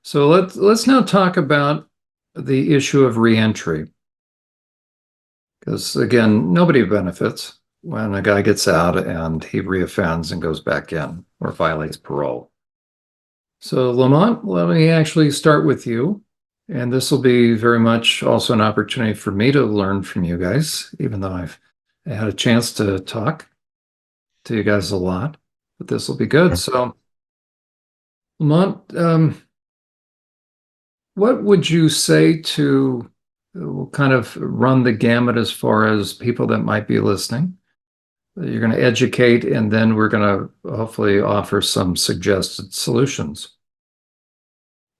So let's now talk about the issue of reentry. Because again, nobody benefits when a guy gets out and he reoffends and goes back in or violates parole. So Lamont, let me actually start with you. And this will be very much also an opportunity for me to learn from you guys, even though I've had a chance to talk to you guys a lot, but this will be good. So Lamont, what would you say to we'll kind of run the gamut as far as people that might be listening? You're going to educate, and then we're going to hopefully offer some suggested solutions.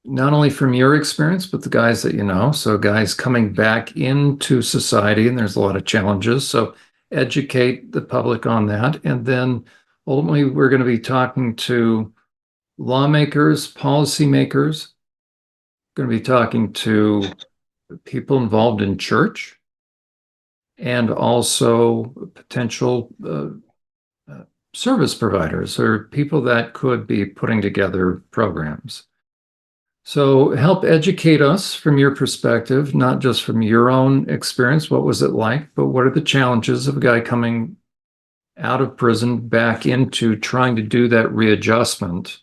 Not only from your experience, but the guys that you know. So, guys coming back into society, and there's a lot of challenges. So, educate the public on that. And then ultimately, we're going to be talking to lawmakers, policymakers, going to be talking to people involved in church and also potential service providers or people that could be putting together programs. So help educate us from your perspective, not just from your own experience. What was it like? But what are the challenges of a guy coming out of prison back into trying to do that readjustment?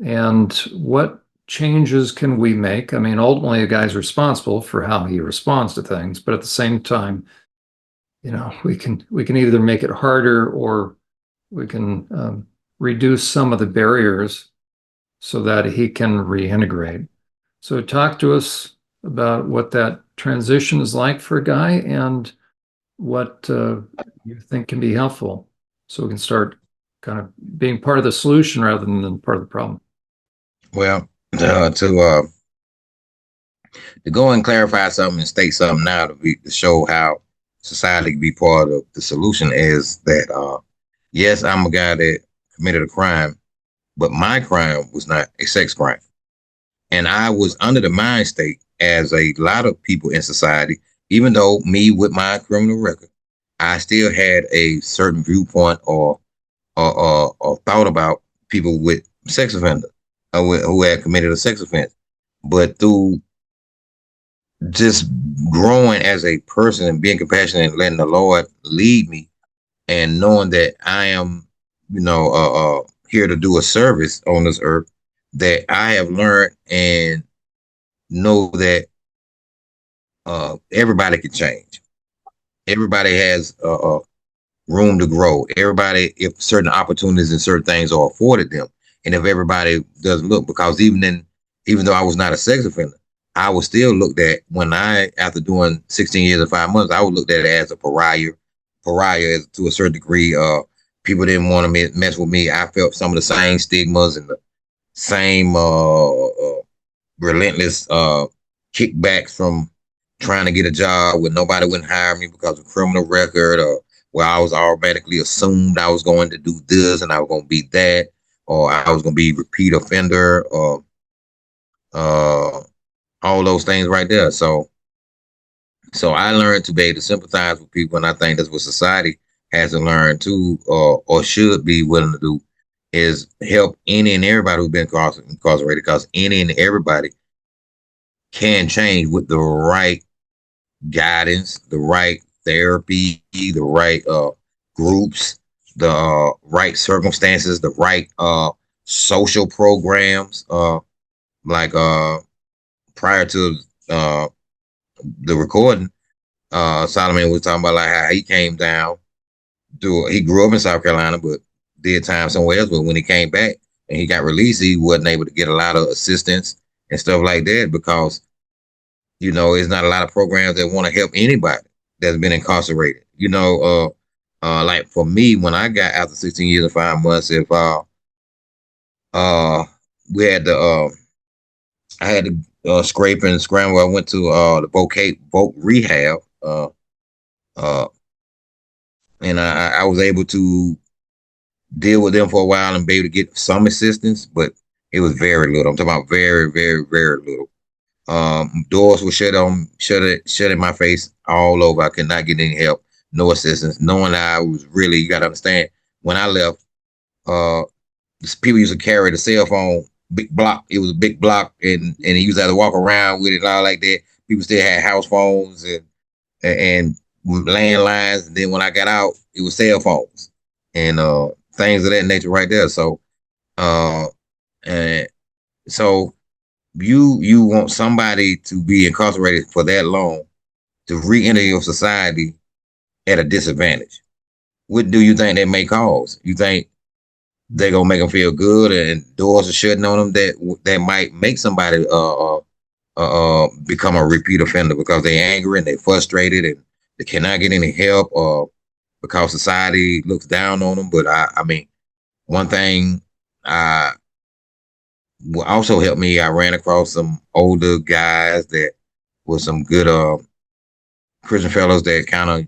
And what changes can we make? I mean, ultimately, a guy's responsible for how he responds to things, but at the same time, we can either make it harder or we can reduce some of the barriers so that he can reintegrate. So talk to us about what that transition is like for a guy and what you think can be helpful so we can start kind of being part of the solution rather than part of the problem. Well, to go and clarify something and state something now to show how society can be part of the solution is that yes, I'm a guy that committed a crime, but my crime was not a sex crime, and I was under the mind state as a lot of people in society. Even though me with my criminal record, I still had a certain viewpoint or thought about people with sex offender who had committed a sex offense. But through just growing as a person and being compassionate and letting the Lord lead me and knowing that I am, here to do a service on this earth, that I have learned and know that everybody can change. Everybody has room to grow. Everybody, if certain opportunities and certain things are afforded them, and if everybody doesn't look, because even though I was not a sex offender, I was still looked at after doing 16 years and 5 months, I was looked at as a pariah to a certain degree. People didn't want to mess with me. I felt some of the same stigmas and the same relentless kickbacks from trying to get a job where nobody wouldn't hire me because of criminal record, or where I was automatically assumed I was going to do this and I was going to be that, or I was going to be repeat offender, or uh, all those things right there. So I learned to be able to sympathize with people, and I think that's what society has to learn too, or should be willing to do, is help any and everybody who's been incarcerated, because any and everybody can change with the right guidance, the right therapy, the right groups, the right circumstances, the right social programs. Like prior to the recording, Solomon was talking about like how he came down. He grew up in South Carolina, but did time somewhere else. But when he came back and he got released, he wasn't able to get a lot of assistance and stuff like that because there's not a lot of programs that want to help anybody that's been incarcerated. Like for me, when I got after 16 years and 5 months, if uh we had to I had to scrape and scramble. I went to the voc rehab, uh, and I was able to deal with them for a while and be able to get some assistance, but it was very little. I'm talking about very, very, very little. Doors were shut in my face all over. I could not get any help, no assistance. Knowing that I was really, you got to understand, when I left, people used to carry the cell phone big block. It was a big block, and he used to have to walk around with it and all like that. People still had house phones and landlines, and then when I got out, it was cell phones and things of that nature right there. So uh, and so you want somebody to be incarcerated for that long to re-enter your society at a disadvantage. What do you think that may cause? You think they're gonna make them feel good and doors are shutting on them that might make somebody become a repeat offender because they're angry and they're frustrated and they cannot get any help because society looks down on them. But I mean, one thing I also helped me. I ran across some older guys that were some good Christian fellows that kind of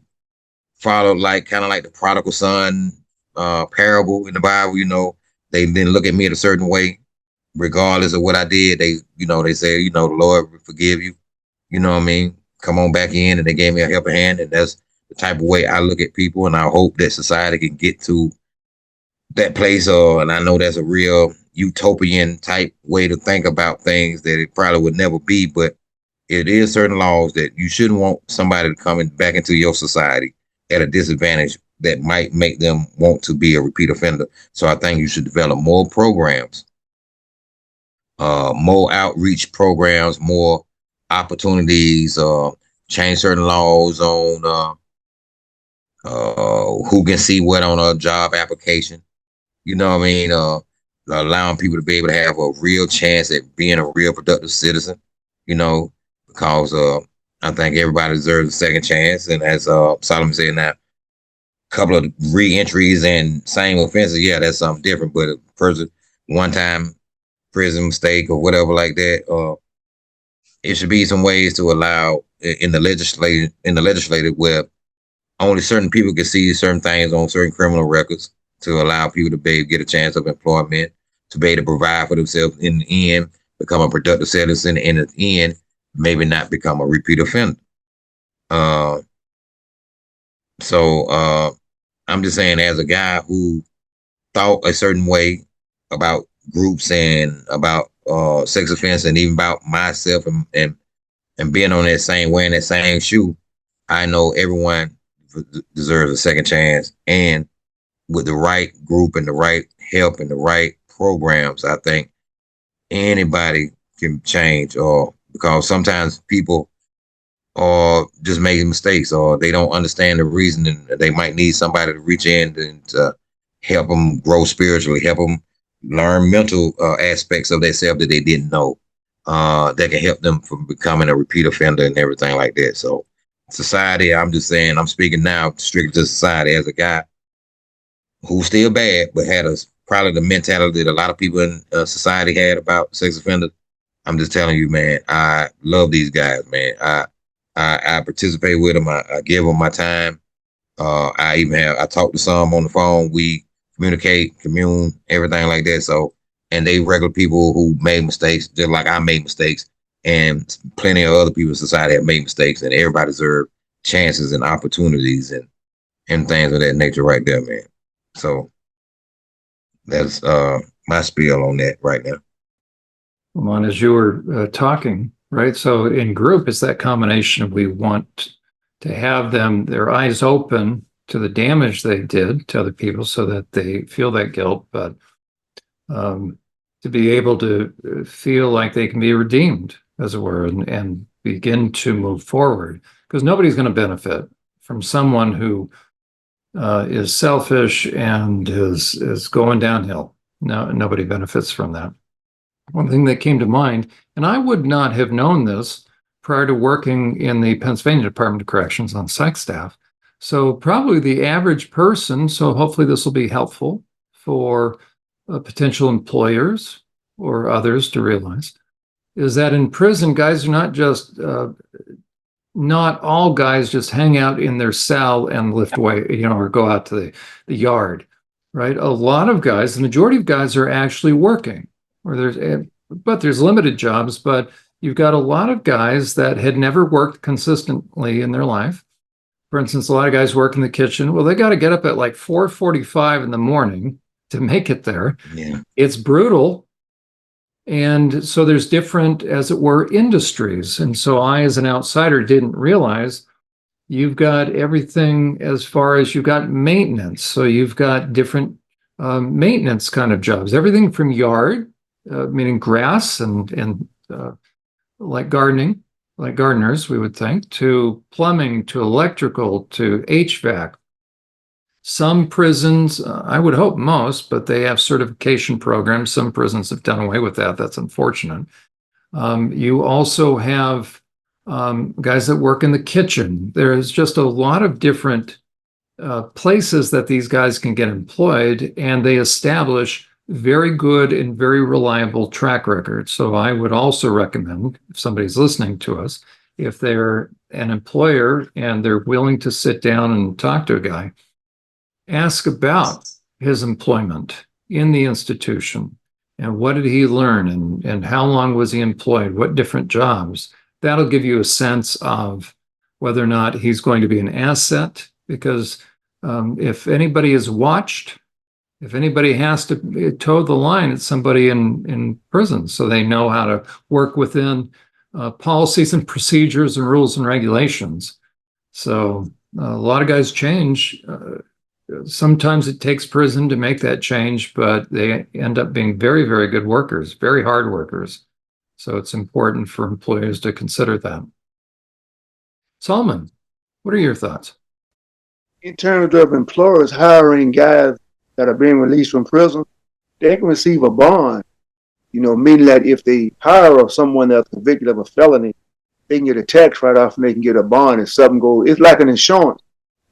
followed like the prodigal son parable in the Bible. They didn't look at me in a certain way, regardless of what I did. They said, the Lord will forgive you. You know what I mean? Come on back in, and they gave me a helping hand, and that's the type of way I look at people, and I hope that society can get to that place. And I know that's a real utopian type way to think about things that it probably would never be, but it is certain laws that you shouldn't want somebody to come back into your society at a disadvantage that might make them want to be a repeat offender. So I think you should develop more programs, more outreach programs, more opportunities, change certain laws on who can see what on a job application. You know what I mean? Allowing people to be able to have a real chance at being a real productive citizen. You know, because I think everybody deserves a second chance. And as Solomon said, now a couple of re-entries and same offenses, yeah, that's something different. But a person one time prison mistake or whatever like that, it should be some ways to allow in the legislative where only certain people can see certain things on certain criminal records to allow people to be able to get a chance of employment, to be able to provide for themselves in the end, become a productive citizen, and in the end, maybe not become a repeat offender. Uh, so I'm just saying, as a guy who thought a certain way about groups and about sex offense and even about myself and being on that same wearing that same shoe, I know everyone deserves a second chance. And with the right group and the right help and the right programs, I think anybody can change. Or because sometimes people are just making mistakes, or they don't understand the reason, and they might need somebody to reach in and help them grow spiritually, help them learn mental aspects of themselves that they didn't know. That can help them from becoming a repeat offender and everything like that. So, society, I'm just saying, I'm speaking now strictly to society as a guy who's still bad, but had probably the mentality that a lot of people in society had about sex offenders. I'm just telling you, man, I love these guys, man. I participate with them. I give them my time. I talk to some on the phone. We communicate, commune, everything like that. So, and they regular people who made mistakes, just like I made mistakes, and plenty of other people in society have made mistakes, and everybody deserves chances and opportunities and things of that nature, right there, man. So that's my spiel on that right now. Well, as you were talking, right? So in group, it's that combination of we want to have them, their eyes open to the damage they did to other people so that they feel that guilt, but to be able to feel like they can be redeemed, as it were, and begin to move forward. Because nobody's going to benefit from someone who is selfish and is going downhill. No, nobody benefits from that. One thing that came to mind, and I would not have known this prior to working in the Pennsylvania Department of Corrections on psych staff. So probably the average person, so hopefully this will be helpful for potential employers or others to realize, is that in prison, guys are not all guys just hang out in their cell and lift weight, or go out to the yard, right? A lot of guys, the majority of guys are actually working, but there's limited jobs, but you've got a lot of guys that had never worked consistently in their life. For instance, a lot of guys work in the kitchen. Well, they got to get up at like 4:45 in the morning to make it there. Yeah. It's brutal. And so there's different, as it were, industries. And so I, as an outsider, didn't realize you've got everything as far as you've got maintenance. So you've got different maintenance kind of jobs, everything from yard, meaning grass and like gardening, like gardeners, we would think, to plumbing, to electrical, to HVAC. Some prisons, I would hope most, but they have certification programs. Some prisons have done away with that. That's unfortunate. You also have guys that work in the kitchen. There's just a lot of different places that these guys can get employed, and they establish very good and very reliable track records. So I would also recommend, if somebody's listening to us, if they're an employer and they're willing to sit down and talk to a guy, ask about his employment in the institution and what did he learn and how long was he employed, what different jobs. That'll give you a sense of whether or not he's going to be an asset, because if anybody is watched, if anybody has to toe the line, it's somebody in prison, so they know how to work within policies and procedures and rules and regulations. So a lot of guys change. Sometimes it takes prison to make that change, but they end up being very, very good workers, very hard workers. So it's important for employers to consider that. Solomon, what are your thoughts? In terms of employers hiring guys that are being released from prison, they can receive a bond, meaning that if they hire someone that's convicted of a felony, they can get a tax write-off and they can get a bond if something goes. It's like an insurance.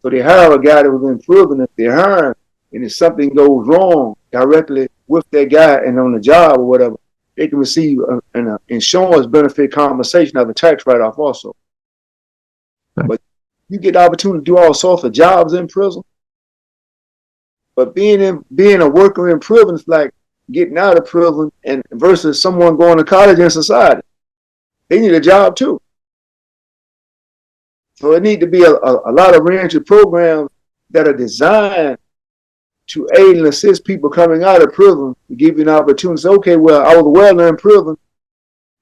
So they hire a guy that was in prison. If they're hiring and if something goes wrong directly with that guy and on the job or whatever, they can receive an insurance benefit compensation of a tax write-off also. Okay. But you get the opportunity to do all sorts of jobs in prison. But being a worker in prison is like getting out of prison and versus someone going to college in society. They need a job too. So it need to be a lot of range of programs that are designed to aid and assist people coming out of prison to give you an opportunity to say, okay, well, I was a welder in prison.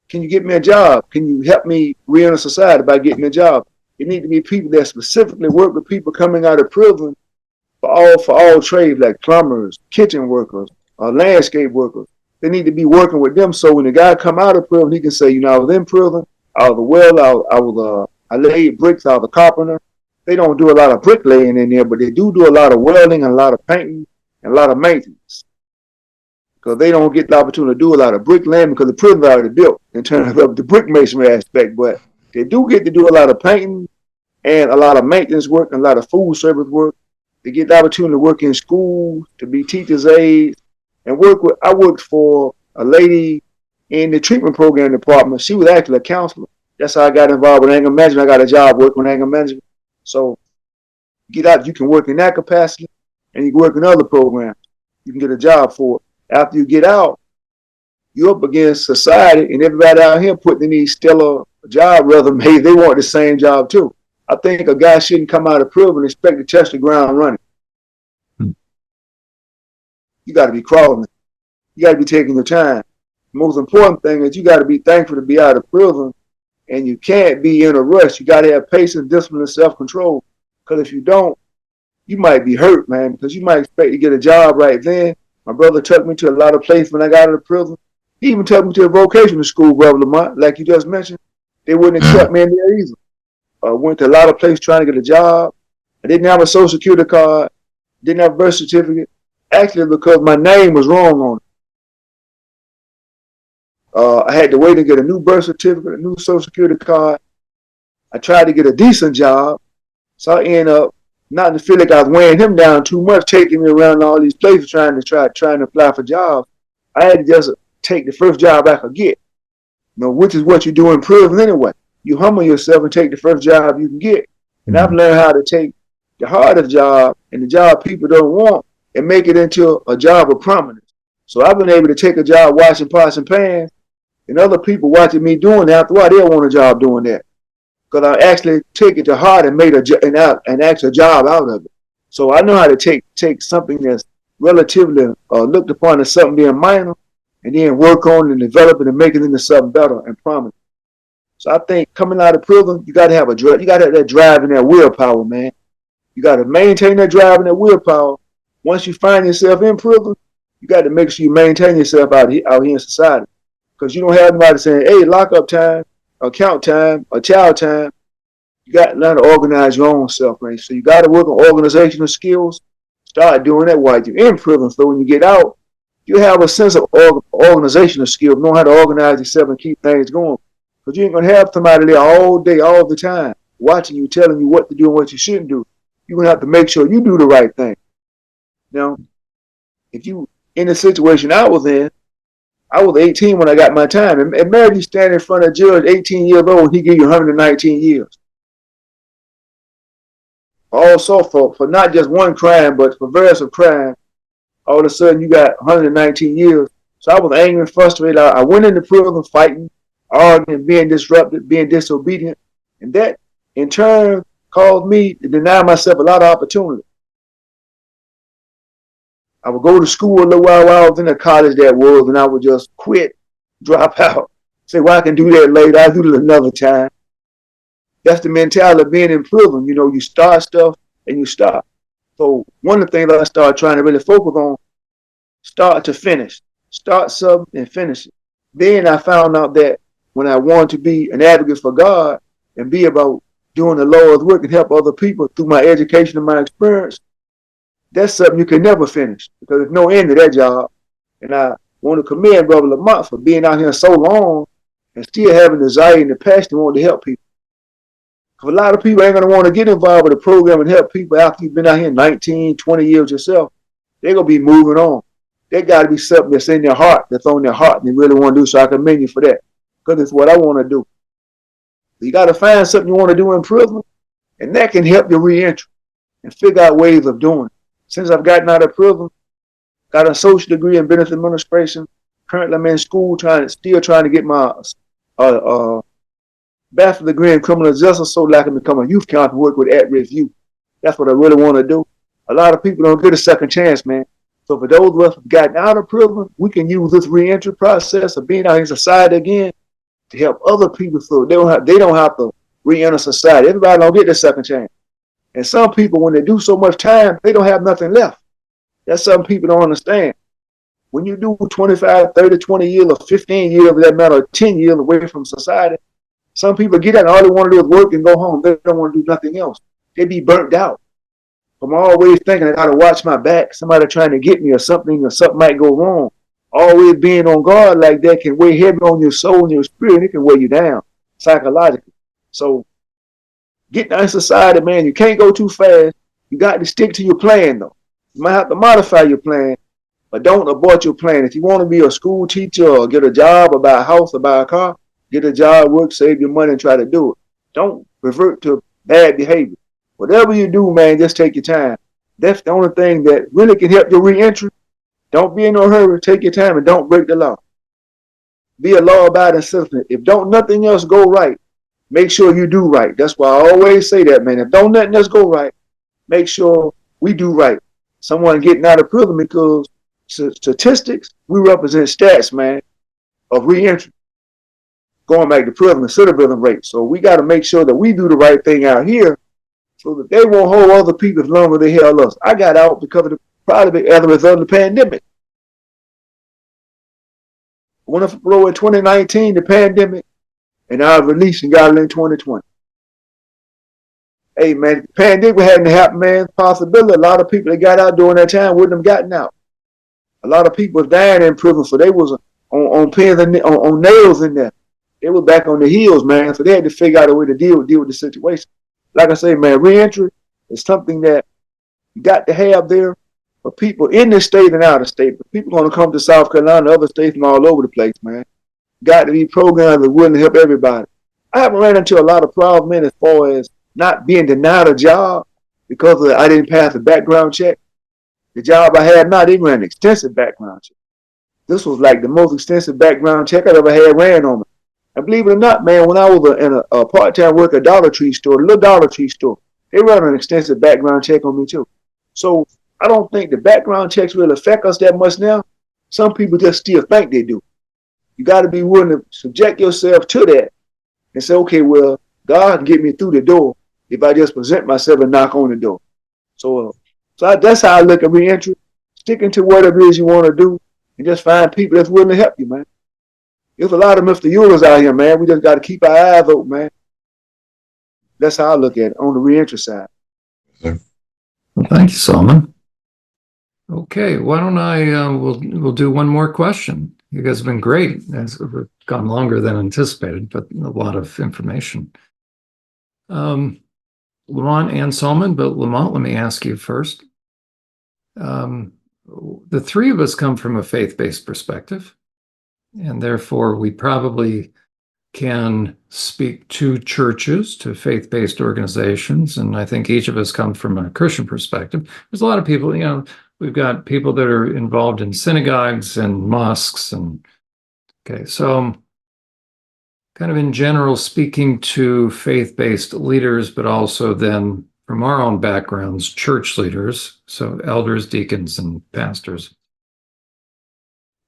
Can you get me a job? Can you help me re-enter society by getting a job? It need to be people that specifically work with people coming out of prison for all trades, like plumbers, kitchen workers, landscape workers. They need to be working with them so when the guy come out of prison, he can say, I was in prison, I was a welder, I laid bricks, I was a carpenter. They don't do a lot of bricklaying in there, but they do a lot of welding and a lot of painting and a lot of maintenance. Because they don't get the opportunity to do a lot of bricklaying because the prison's already built in terms of the brick masonry aspect. But they do get to do a lot of painting and a lot of maintenance work and a lot of food service work. They get the opportunity to work in schools, to be teachers' aides, and I worked for a lady in the treatment program department. She was actually a counselor. That's how I got involved with anger management. I got a job working with anger management. So get out, you can work in that capacity and you can work in other programs. You can get a job for it. After you get out, you're up against society and everybody out here putting in these stellar job resumes. They want the same job too. I think a guy shouldn't come out of prison and expect to touch the ground running. You got to be crawling. You got to be taking your time. The most important thing is you got to be thankful to be out of prison, and you can't be in a rush. You got to have patience, discipline, and self-control. Because if you don't, you might be hurt, man, because you might expect to get a job right then. My brother took me to a lot of places when I got out of prison. He even took me to a vocational school, Brother Lamont, like you just mentioned. They wouldn't accept me in there either. I went to a lot of places trying to get a job. I didn't have a social security card, didn't have a birth certificate, actually because my name was wrong on it. I had to wait to get a new birth certificate, a new social security card. I tried to get a decent job, so I ended up not to feel like I was weighing him down too much, taking me around all these places trying to apply for jobs. I had to just take the first job I could get, which is what you do in prison anyway. You humble yourself and take the first job you can get. And I've learned how to take the hardest job and the job people don't want and make it into a job of prominence. So I've been able to take a job washing pots and pans, and other people watching me doing that, after a while, they'll want a job doing that. Because I actually take it to heart and made an actual job out of it. So I know how to take something that's relatively looked upon as something being minor and then work on and develop it and make it into something better and prominent. So I think coming out of prison, you got to have you got to have that drive and that willpower, man. You got to maintain that drive and that willpower. Once you find yourself in prison, you got to make sure you maintain yourself out here in society, because you don't have anybody saying, "Hey, lockup time, account time, or child time." You got to learn to organize your own self, man. So you got to work on organizational skills. Start doing that while you're in prison. So when you get out, you have a sense of organizational skills, know how to organize yourself and keep things going. Because you ain't going to have somebody there all day, all the time, watching you, telling you what to do and what you shouldn't do. You're going to have to make sure you do the right thing. Now, if you in the situation I was in, I was 18 when I got my time. And imagine you stand in front of a judge, 18 years old, and he give you 119 years. Also for not just one crime, but for various crimes. All of a sudden you got 119 years. So I was angry and frustrated. I went into prison fighting, arguing, being disrupted, being disobedient. And that in turn caused me to deny myself a lot of opportunity. I would go to school a little while I was in the college that was, and I would just quit, drop out, say, well, I can do that later. I'll do it another time. That's the mentality of being in prison. You know, you start stuff and you stop. So one of the things I started trying to really focus on, start to finish. Start something and finish it. Then I found out that when I wanted to be an advocate for God and be about doing the Lord's work and help other people through my education and my experience, that's something you can never finish, because there's no end to that job. And I want to commend Brother Lamont for being out here so long and still having the desire and the passion to want to help people. Because a lot of people ain't going to want to get involved with the program and help people after you've been out here 19, 20 years yourself. They're going to be moving on. There got to be something that's in their heart, that's on their heart, and they really want to do. So I commend you for that, because it's what I want to do. You got to find something you want to do in prison, and that can help your reentry and figure out ways of doing it. Since I've gotten out of prison, got an associate degree in business administration. Currently, I'm in school still trying to get my bachelor's degree in criminal justice so that I can become a youth counselor and work with at-risk youth. That's what I really want to do. A lot of people don't get a second chance, man. So for those of us who've gotten out of prison, we can use this reentry process of being out in society again to help other people so they don't have to re-enter society. Everybody don't get their second chance. And some people, when they do so much time, they don't have nothing left. That's something people don't understand. When you do 25, 30, 20 years, or 15 years, for that matter, 10 years away from society, some people get out and all they want to do is work and go home. They don't want to do nothing else. They be burnt out. I'm always thinking I got to watch my back. Somebody trying to get me or something might go wrong. Always being on guard like that can weigh heavy on your soul and your spirit. It can weigh you down psychologically. So getting out of society, man, you can't go too fast. You got to stick to your plan, though. You might have to modify your plan, but don't abort your plan. If you want to be a school teacher or get a job or buy a house or buy a car, get a job, work, save your money, and try to do it. Don't revert to bad behavior. Whatever you do, man, just take your time. That's the only thing that really can help your reentry. Don't be in no hurry. Take your time and don't break the law. Be a law-abiding citizen. If don't nothing else go right, make sure you do right. That's why I always say that, man. If don't nothing else go right, make sure we do right. Someone getting out of prison, because statistics, we represent stats, man, of reentry. Going back to prison, the recidivism rate. So we got to make sure that we do the right thing out here so that they won't hold other people as long as they held us. I got out because of probably as a result of the pandemic. Went up for parole in 2019, the pandemic, and I was released and got it in 2020. Hey, man, the pandemic hadn't happened, man. Possibility, a lot of people that got out during that time wouldn't have gotten out. A lot of people was dying in prison, so they was on pins and on nails in there. They were back on the heels, man, so they had to figure out a way to deal with the situation. Like I say, man, reentry is something that you got to have there for people in the state and out of state. But people going to come to South Carolina, other states from all over the place, man. Got to be programs that willing to help everybody. I haven't ran into a lot of problems, man, as far as not being denied a job because I didn't pass a background check. The job I had now, they ran an extensive background check. This was like the most extensive background check I've ever had ran on me. And believe it or not, man, when I was in a part-time work at a Dollar Tree store, a little Dollar Tree store, they run an extensive background check on me too. So I don't think the background checks really affect us that much now. Some people just still think they do. You got to be willing to subject yourself to that and say, okay, well, God can get me through the door if I just present myself and knock on the door. So that's how I look at reentry. Sticking to whatever it is you want to do and just find people that's willing to help you, man. There's a lot of Mr. Eulers out here, man. We just got to keep our eyes open, man. That's how I look at it on the reentry side. Well, thank you, Solomon. Okay, why don't we'll do one more question. You guys have been great. It's gone longer than anticipated, but a lot of information. Lamont and Solomon, but Lamont, let me ask you first. The three of us come from a faith-based perspective, and therefore we probably can speak to churches, to faith-based organizations, and I think each of us come from a Christian perspective. There's a lot of people, we've got people that are involved in synagogues and mosques, and okay, so kind of in general speaking to faith-based leaders, but also then from our own backgrounds, church leaders, so elders, deacons, and pastors.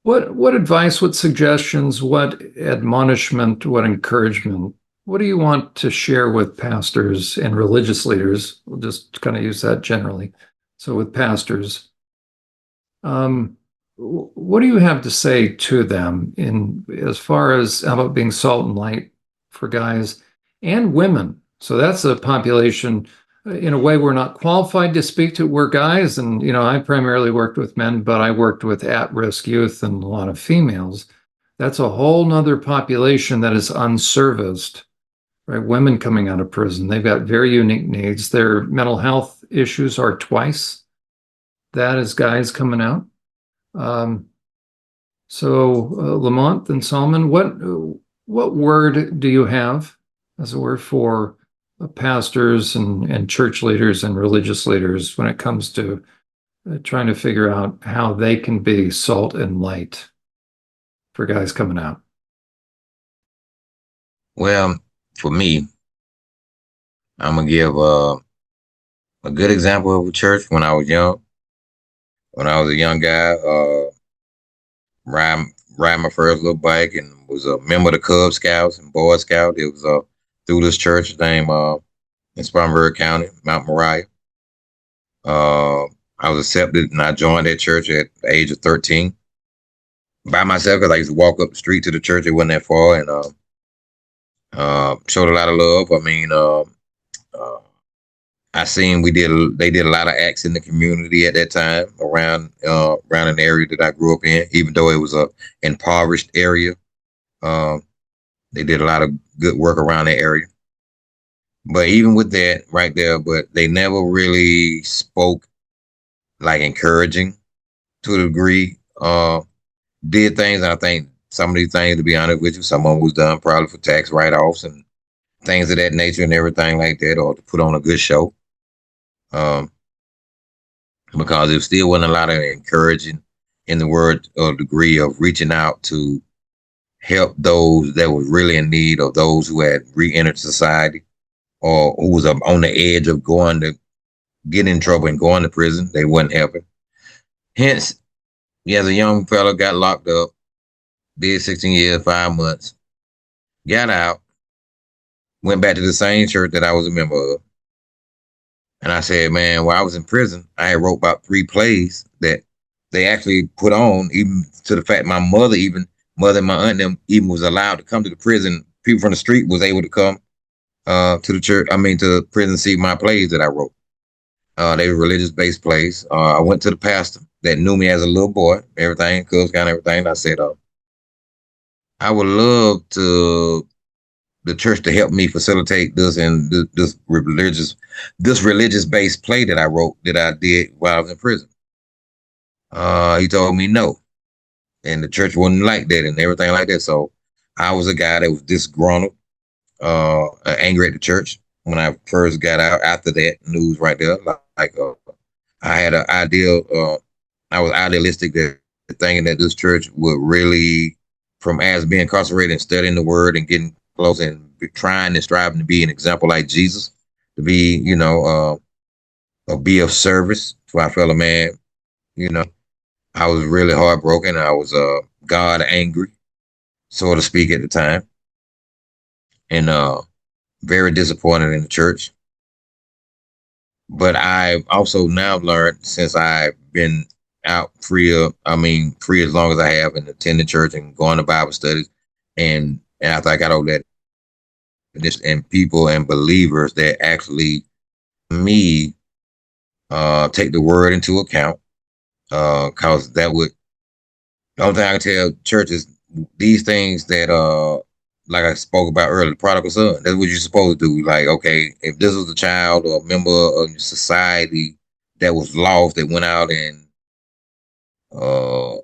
What advice, what suggestions, what admonishment, what encouragement, what do you want to share with pastors and religious leaders? We'll just kind of use that generally. So with pastors, what do you have to say to them in as far as how about being salt and light for guys and women? So that's a population in a way we're not qualified to speak to. We're guys, and I primarily worked with men, but I worked with at-risk youth and a lot of females. That's a whole nother population that is unserviced, right? Women coming out of prison, they've got very unique needs. Their mental health issues are twice that as guys coming out. Lamont and Solomon, what word do you have as a word for pastors and church leaders and religious leaders when it comes to trying to figure out how they can be salt and light for guys coming out? Well, for me, I'm gonna give a good example of a church when I was young. When I was a young guy, ride my first little bike and was a member of the Cub Scouts and Boy Scout. It was through this church named in Spartanburg County, Mount Moriah. I was accepted and I joined that church at the age of 13 by myself because I used to walk up the street to the church. It wasn't that far, and showed a lot of love. I mean, I seen they did a lot of acts in the community at that time around an area that I grew up in, even though it was a impoverished area. They did a lot of good work around that area. But even with that right there, but they never really spoke like encouraging to a degree. Did things, and I think some of these things, to be honest with you, some of them was done probably for tax write-offs and things of that nature and everything like that, or to put on a good show. Because there still wasn't a lot of encouraging in the word or degree of reaching out to help those that were really in need, or those who had re-entered society, or who was on the edge of going to get in trouble and going to prison. They wasn't helping. Hence, as a young fella, got locked up, did 16 years, 5 months, got out, went back to the same church that I was a member of. And I said, man, while I was in prison, I had wrote about 3 plays that they actually put on, even to the fact my mother and my aunt and them even was allowed to come to the prison. People from the street was able to come to the church, to the prison, see my plays that I wrote. They were religious-based plays. I went to the pastor that knew me as a little boy, everything, Cub Scout and everything. And I said, I would love the church to help me facilitate this and this religious-based play that I wrote, that I did while I was in prison. He told me no, and the church wouldn't like that and everything like that. So I was a guy that was disgruntled, angry at the church when I first got out. After that news right there, I had an ideal. I was idealistic that thinking that this church would really, from as being incarcerated and studying the word and getting close and trying and striving to be an example like Jesus, to be, be of service to our fellow man, I was really heartbroken. I was God angry, so to speak, at the time, and very disappointed in the church. But I also now learned, since I've been out free as long as I have, and attending church and going to Bible studies, and after I got over that, and people and believers that actually me take the word into account, cause that would, the only thing I can tell churches, these things that like I spoke about earlier, the prodigal son, that's what you're supposed to do. Like, okay, if this was a child or a member of society that was lost, that went out and uh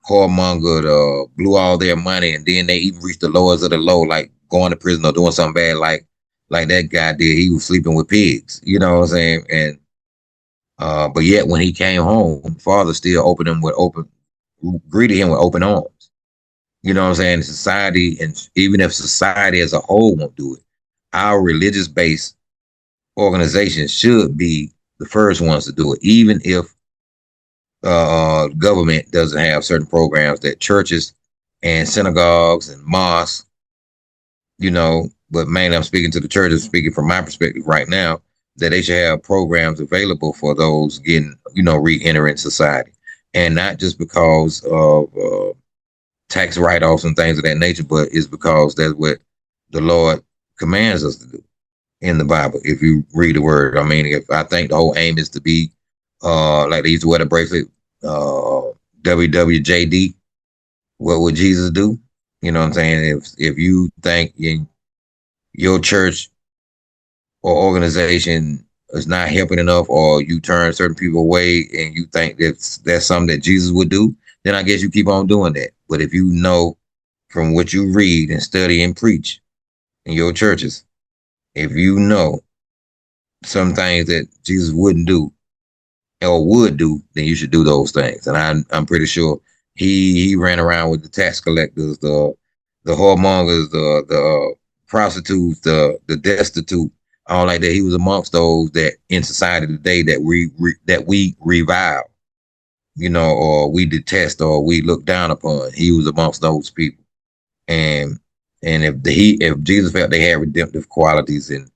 whoremongered, blew all their money, and then they even reached the lowest of the low, like going to prison or doing something bad, like that guy did. He was sleeping with pigs, you know what I'm saying? And but yet when he came home, father still greeted him with open arms. You know what I'm saying? Society, and even if society as a whole won't do it, our religious based organizations should be the first ones to do it, even if government doesn't have certain programs that churches and synagogues and mosques, you know, but mainly I'm speaking to the churches, speaking from my perspective right now, that they should have programs available for those getting, re-entering society. And not just because of tax write-offs and things of that nature, but it's because that's what the Lord commands us to do in the Bible. If you read the word, I mean, if I think the whole aim is to be like they used to wear the bracelet, WWJD, what would Jesus do? You know what I'm saying? If you think in your church or organization is not helping enough, or you turn certain people away and you think that's something that Jesus would do, then I guess you keep on doing that. But if you know from what you read and study and preach in your churches, if you know some things that Jesus wouldn't do or would do, then you should do those things. And I'm pretty sure he ran around with the tax collectors, the whoremongers, the prostitutes, the destitute, all like that. He was amongst those that in society today that we revile, or we detest or we look down upon. He was amongst those people. And if Jesus felt they had redemptive qualities, and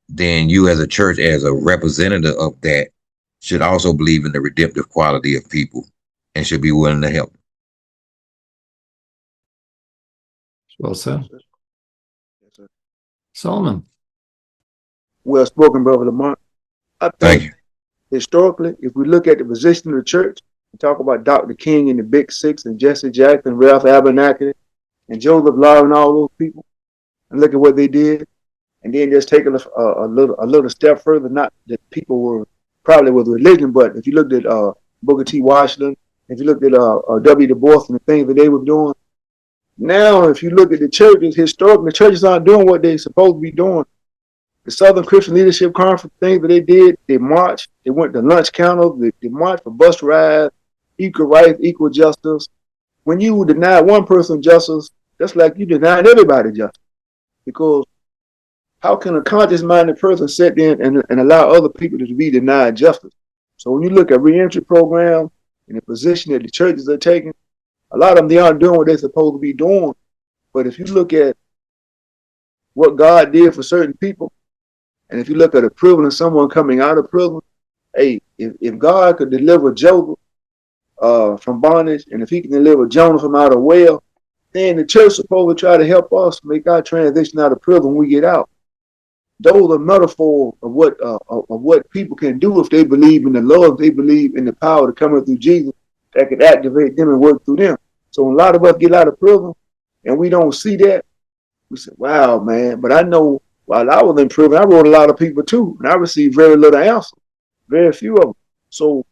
then you as a church, as a representative of that, should also believe in the redemptive quality of people and should be willing to help. Well said. Yes, sir. Solomon. Well spoken, Brother Lamont. I Thank think you. historically, if we look at the position of the church and talk about Dr. King and the Big Six and Jesse Jackson, Ralph Abernathy, and Joseph Law and all those people, and look at what they did, and then just take a little step further, not that people were probably with religion, but if you looked at Booker T. Washington, if you looked at W. Du Bois and the things that they were doing, now if you look at the churches, historically, the churches aren't doing what they're supposed to be doing. The Southern Christian Leadership Conference, things that they did, they marched, they went to lunch counters, they marched for bus rides, equal rights, equal justice. When you deny one person justice, that's like you denied everybody justice. Because how can a conscious-minded person sit there and allow other people to be denied justice? So when you look at reentry programs and the position that the churches are taking, a lot of them, they aren't doing what they're supposed to be doing. But if you look at what God did for certain people, and if you look at the prison of someone coming out of prison, hey, if God could deliver Joseph from bondage, and if he can deliver Jonah from out of well, then the church is supposed to try to help us make our transition out of prison when we get out. Those are metaphors of what people can do if they believe in the love, if they believe in the power to come through Jesus that could activate them and work through them. So when a lot of us get out of prison and we don't see that, we say, wow, man. But I know while I was in prison, I wrote a lot of people too, and I received very little answer, very few of them. So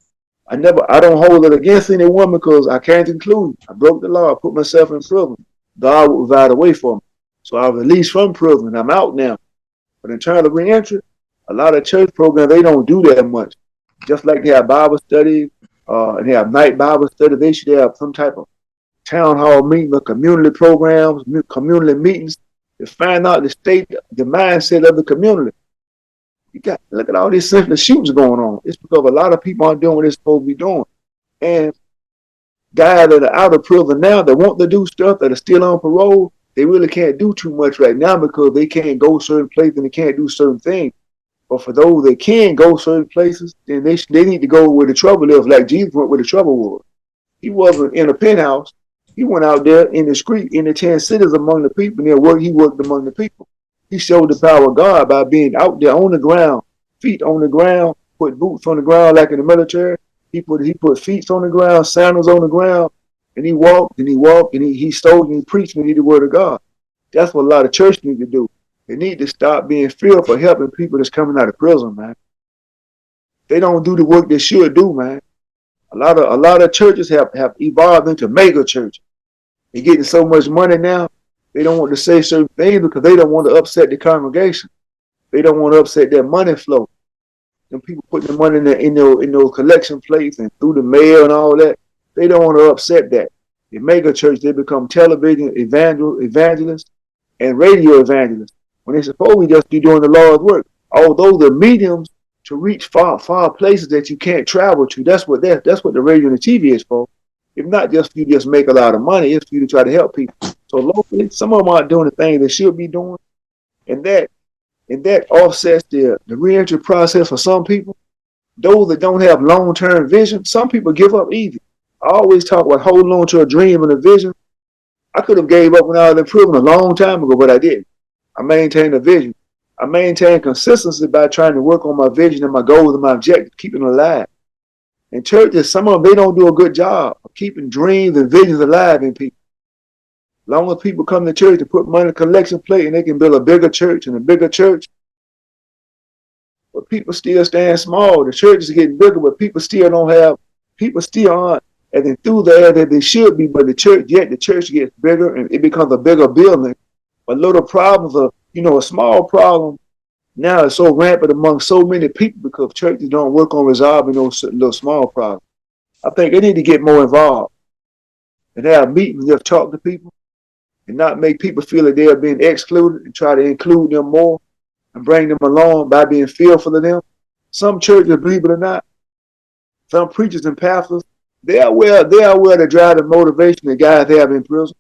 I don't hold it against anyone because I came to the conclusion. I broke the law, I put myself in prison. God would provide a way for me. So I was released from prison and I'm out now. But in terms of reentry, a lot of church programs, they don't do that much. Just like they have Bible studies and they have night Bible study, they should have some type of town hall meeting or community programs, community meetings to find out the mindset of the community. You got look at all these senseless shootings going on. It's because a lot of people aren't doing what they're supposed to be doing. And guys that are out of prison now that want to do stuff that are still on parole, they really can't do too much right now because they can't go certain places and they can't do certain things. But for those that can go certain places, then they need to go where the trouble is, like Jesus went where the trouble was. He wasn't in a penthouse. He went out there in the street, in the 10 cities among the people, and he worked among the people. He showed the power of God by being out there on the ground, feet on the ground, put boots on the ground like in the military. He put feet on the ground, sandals on the ground, and he walked and he walked and he stole and he preached and he did the word of God. That's what a lot of churches need to do. They need to stop being fearful helping people that's coming out of prison, man. They don't do the work they should do, man. A lot of churches have evolved into mega churches. They're getting so much money now, they don't want to say certain things because they don't want to upset the congregation. They don't want to upset their money flow. And people putting the money in those collection plates and through the mail and all that. They don't want to upset that. In mega church, they become television evangelists and radio evangelists when they're supposed to just be doing the Lord's work. Although the mediums to reach far places that you can't travel to. That's what the radio and the TV is for. If not just for you just make a lot of money, it's for you to try to help people. So locally, some of them aren't doing the things they should be doing, and that offsets the reentry process for some people. Those that don't have long-term vision, some people give up easy. I always talk about holding on to a dream and a vision. I could have gave up when I was in prison a long time ago, but I didn't. I maintained a vision. I maintained consistency by trying to work on my vision and my goals and my objectives, keeping it alive. In churches, some of them, they don't do a good job of keeping dreams and visions alive in people. As long as people come to church and put money in a collection plate and they can build a bigger church and a bigger church, but people still stand small. The church is getting bigger, but people still aren't as enthusiastic as they should be. But the church gets bigger and it becomes a bigger building. But little problems are, a small problem now is so rampant among so many people because churches don't work on resolving those little small problems. I think they need to get more involved and have meetings, just talk to people and not make people feel that they are being excluded and try to include them more and bring them along by being fearful of them. Some churches, believe it or not, some preachers and pastors, they are aware to drive the motivation that guys have in prison,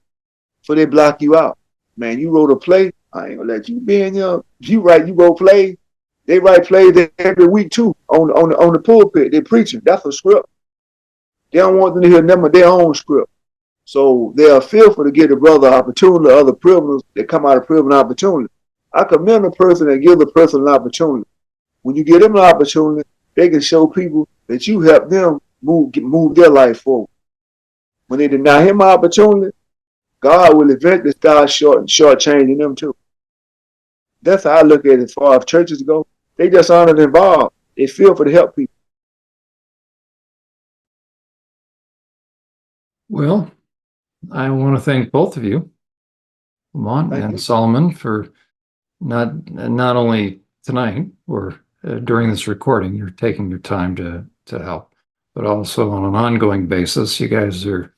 so they block you out. Man, you wrote a play, I ain't gonna let you be in here. If you wrote plays, they write plays every week too on the pulpit. They're preaching. That's a script. They don't want them to hear them their own script. So they are fearful to give the brother opportunity, other prisoners that come out of prison opportunity. I commend a person that gives a person an opportunity. When you give them an opportunity, they can show people that you help them move their life forward. When they deny him an opportunity, God will eventually start shortchanging them too. That's how I look at it as far as churches go. They just aren't involved. They feel for to help people. Well, I want to thank both of you, Lamont and Solomon, for not only tonight or during this recording, you're taking your time to help, but also on an ongoing basis. You guys are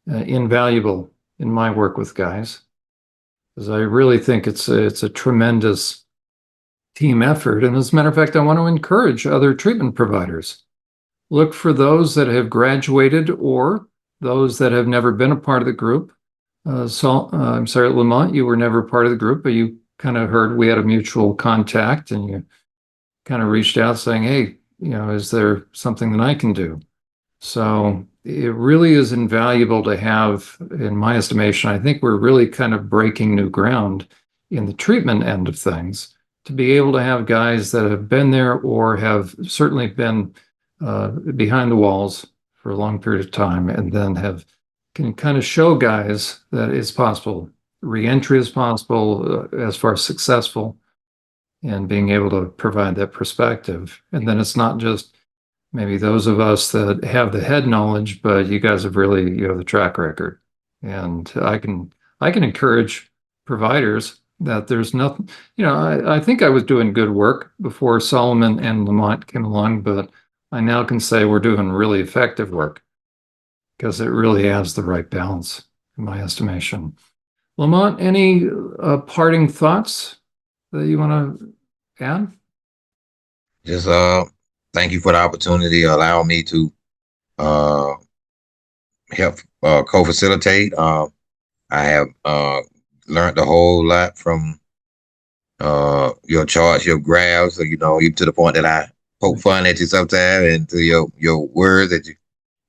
invaluable in my work with guys, because I really think it's a tremendous team effort. And as a matter of fact, I want to encourage other treatment providers. Look for those that have graduated or those that have never been a part of the group. I'm sorry, Lamont, you were never part of the group, but you kind of heard we had a mutual contact and you kind of reached out saying, hey, is there something that I can do? So it really is invaluable to have, in my estimation. I think we're really kind of breaking new ground in the treatment end of things, to be able to have guys that have been there or have certainly been behind the walls for a long period of time, and then can kind of show guys that it's possible. Reentry is possible as far as successful, and being able to provide that perspective. And then it's not just maybe those of us that have the head knowledge, but you guys have really, the track record. And I can encourage providers that there's nothing, I think I was doing good work before Solomon and Lamont came along, but I now can say we're doing really effective work because it really has the right balance, in my estimation. Lamont, any parting thoughts that you want to add? just thank you for the opportunity, allow me to uh help co-facilitate. I have learned a whole lot from your charts, your graphs, even to the point that I poke fun at you sometimes, and to your words that you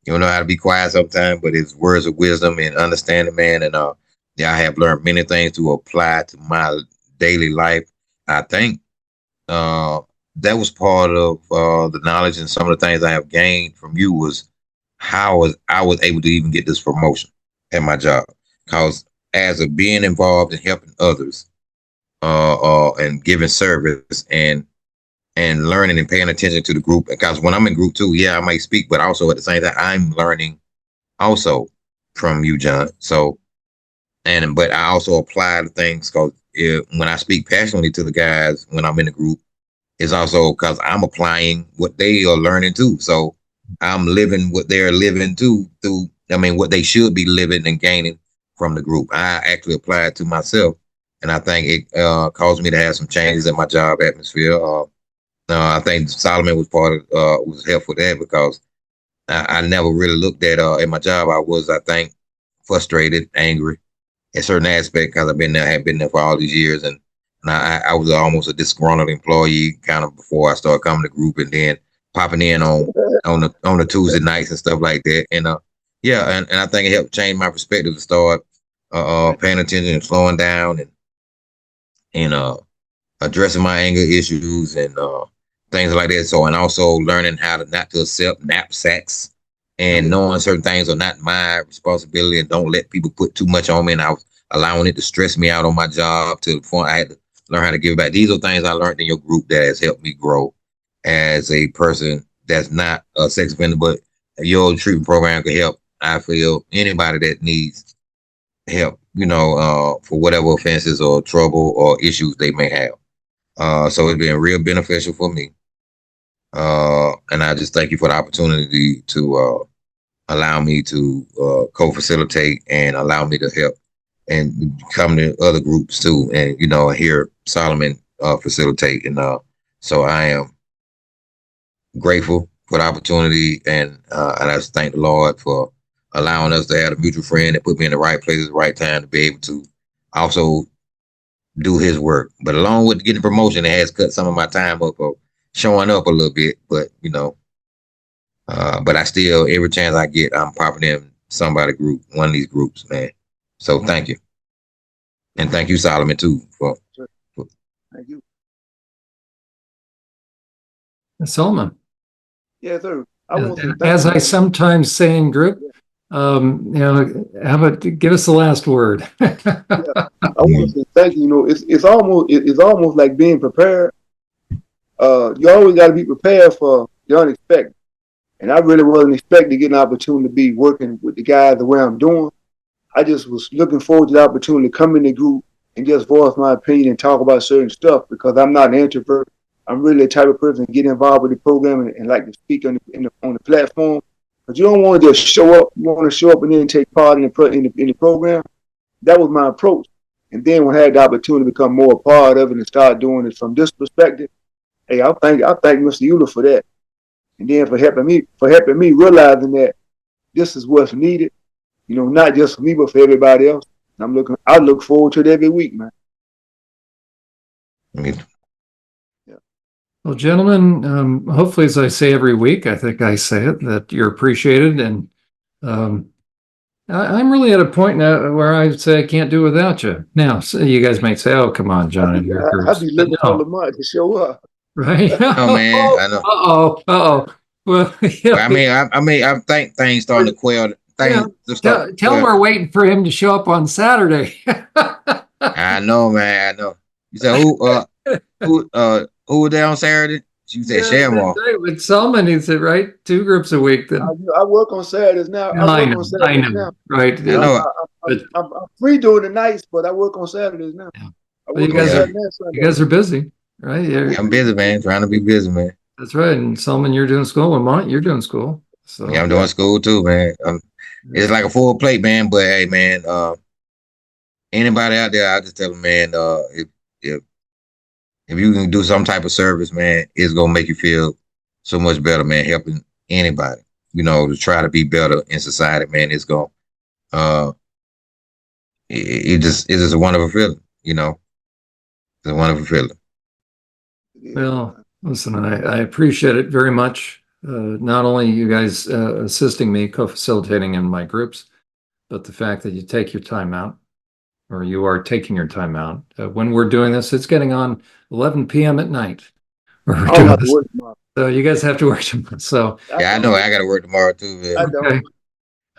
don't know how to be quiet sometimes, but it's words of wisdom and understanding, man. And yeah, I have learned many things to apply to my daily life. I think uh, that was part of the knowledge and some of the things I have gained from you was how I was able to even get this promotion at my job. Because as a being involved in helping others, and giving service and learning and paying attention to the group. Because when I'm in group two, yeah, I might speak, but also at the same time, I'm learning also from you, John. So, but I also apply the things because when I speak passionately to the guys when I'm in the group, it's also because I'm applying what they are learning too. So I'm living what they're living too through, I mean, what they should be living and gaining from the group. I actually apply it to myself. And I think it caused me to have some changes in my job atmosphere. I think Solomon was part of, was helpful with that because I never really looked at my job. I think, frustrated, angry in certain aspects because had been there for all these years, and I was almost a disgruntled employee kind of before I started coming to group, and then popping in on the Tuesday nights and stuff like that. And yeah, and I think it helped change my perspective to start paying attention and slowing down and addressing my anger issues and things like that. So, and also learning how to not to accept knapsacks and knowing certain things are not my responsibility and don't let people put too much on me. And I was allowing it to stress me out on my job to the point I had to learn how to give it back. These are things I learned in your group that has helped me grow as a person that's not a sex offender, but your treatment program could help. I feel anybody that needs help, for whatever offenses or trouble or issues they may have. So it's been real beneficial for me. And I just thank you for the opportunity to allow me to co-facilitate and allow me to help and come to other groups too. And, hear Solomon facilitate. And so I am grateful for the opportunity. And I just thank the Lord for allowing us to have a mutual friend that put me in the right place at the right time to be able to also do his work. But along with getting promotion, it has cut some of my time up of showing up a little bit. But but I still every chance I get, I'm popping in somebody group, one of these groups, man. So thank you, and thank you, Solomon, too, for Thank you. Solomon. Yes, sir. I want to thank As I you. sometimes say in group, how about give us the last word? Yeah, I want to say thank you. It's almost like being prepared. You always got to be prepared for the unexpected. And I really wasn't expecting to get an opportunity to be working with the guys the way I'm doing. I just was looking forward to the opportunity to come in the group and just voice my opinion and talk about certain stuff because I'm not an introvert. I'm really the type of person to get involved with the program and like to speak on the platform. But you don't want to just show up. You want to show up and then take part in the program. That was my approach. And then when I had the opportunity to become more a part of it and start doing it from this perspective, hey, I thank Mr. Euler for that. And then for helping me realizing that this is what's needed, not just for me but for everybody else. I look forward to it every week, man. me. Yeah. Well, gentlemen, hopefully, as I say every week, I think I say it, that you're appreciated. And um, I'm really at a point now where I say I can't do without you. Now, so you guys might say, oh, come on, I John, be, and your I, I groups. be But looking for no, Lamont to show up. right? Oh man, I know. Uh-oh. Uh-oh. Well, Well, I think things starting to quell. yeah, Things to start to tell him quell. we're waiting for him to show up on Saturday. I know, man. I know. You said who was there on Saturday? You said Yeah, that's Shamwell. right. With Selman, he said, right? 2 groups a week. I, Then I work on Saturdays now. I I work know, on I Saturdays know, now. right? I I'm, know. I, But I'm free during the nights, but I work on Saturdays now. yeah. I Well, work on Yeah, Saturday and you Sunday. guys are busy, right? I'm busy, man. Trying to be busy, man. That's right. And Selman, you're doing school. Lamont, you're doing school. Yeah, So I'm Yeah. doing school too, man. yeah. It's like a full plate, man. But hey, man, anybody out there, I just tell them, man, if if you can do some type of service, man, it's gonna make you feel so much better, man. Helping anybody, to try to be better in society, man. It's gonna uh, it's just a wonderful feeling, It's a wonderful feeling. Well, listen, I appreciate it very much. Not only you guys assisting me, co-facilitating in my groups, but the fact that you take your time out, or you are taking your time out. When we're doing this, it's getting on 11 p.m. at night. When we're I don't doing have to this. work tomorrow. So you guys have to work tomorrow. So, I Yeah, I don't. know. I got to work tomorrow too, man. I don't. okay.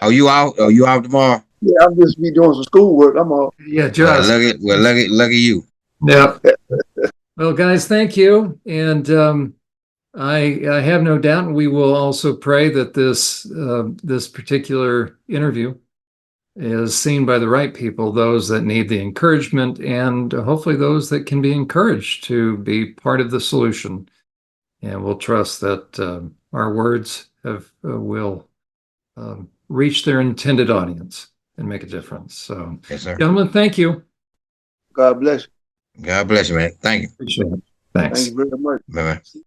Oh, you out? Oh, you out tomorrow? Yeah, I'm just be doing some schoolwork. I'm all. Yeah, Well, just. look at you. Yeah. Well, guys, thank you. And I have no doubt we will also pray that this particular interview is seen by the right people, those that need the encouragement, and hopefully those that can be encouraged to be part of the solution. And we'll trust that our words will reach their intended audience and make a difference. So, Yes, sir. gentlemen, thank you. God bless you. God bless you, man. Thank you. Appreciate it. Thank Thanks. you very much. Bye bye.